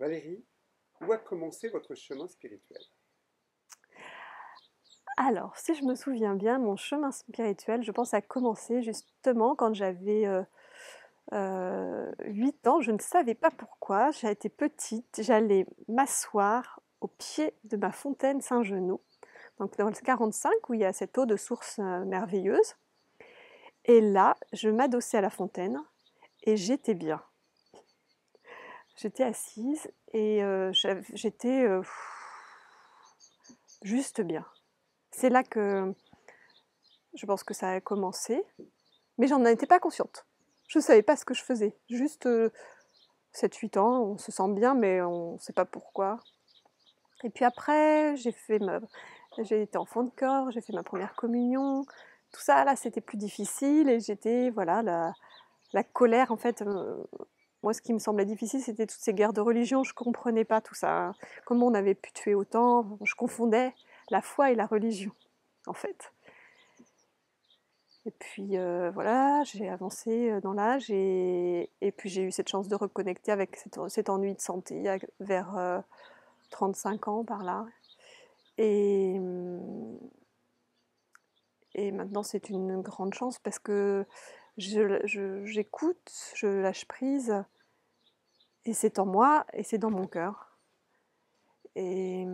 Valérie, où a commencé votre chemin spirituel? Alors, si je me souviens bien, mon chemin spirituel, je pense, a commencé justement quand j'avais 8 ans. Je ne savais pas pourquoi. J'ai été petite, j'allais m'asseoir au pied de ma fontaine Saint-Genoux, donc dans le 45 où il y a cette eau de source merveilleuse. Et là, je m'adossais à la fontaine et j'étais bien. J'étais assise et j'étais juste bien. C'est là que je pense que ça a commencé, mais j'en étais pas consciente. Je ne savais pas ce que je faisais. Juste 7-8 ans, on se sent bien, mais on ne sait pas pourquoi. Et puis après, j'ai été enfant de corps, j'ai fait ma première communion. Tout ça, là, c'était plus difficile et j'étais, voilà, la colère, en fait. Moi, ce qui me semblait difficile, c'était toutes ces guerres de religion. Je ne comprenais pas tout ça. Comment on avait pu tuer autant. Je confondais la foi et la religion, en fait. Et puis voilà, j'ai avancé dans l'âge et puis j'ai eu cette chance de reconnecter avec cet ennui de santé vers 35 ans par là. Et, et maintenant c'est une grande chance parce que j'écoute, je lâche prise et c'est en moi et c'est dans mon cœur. Et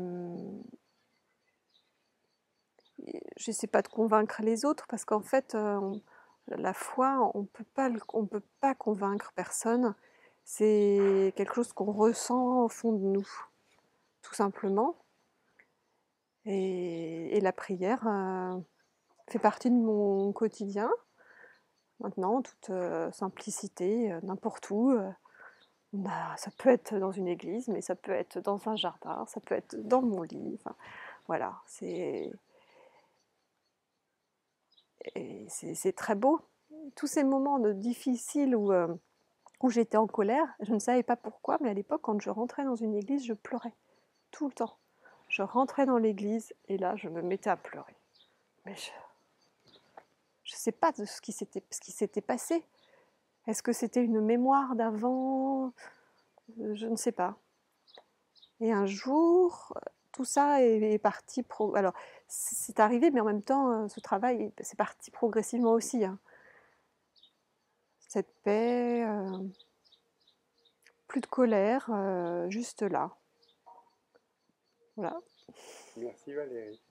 j'essaie pas de convaincre les autres parce qu'en fait, la foi, on peut pas convaincre personne. C'est quelque chose qu'on ressent au fond de nous, tout simplement. Et la prière fait partie de mon quotidien. Maintenant, en toute simplicité, n'importe où. Ça peut être dans une église, mais ça peut être dans un jardin, ça peut être dans mon lit. Enfin, voilà, c'est très beau. Tous ces moments difficiles où j'étais en colère, je ne savais pas pourquoi, mais à l'époque, quand je rentrais dans une église, je pleurais tout le temps. Je rentrais dans l'église et là, je me mettais à pleurer. Mais je ne sais pas de ce qui s'était passé. Est-ce que c'était une mémoire d'avant? Je ne sais pas. Et un jour, tout ça est parti. Alors, c'est arrivé, mais en même temps, ce travail, c'est parti progressivement aussi. Hein. Cette paix, plus de colère, juste là. Voilà. Merci Valérie.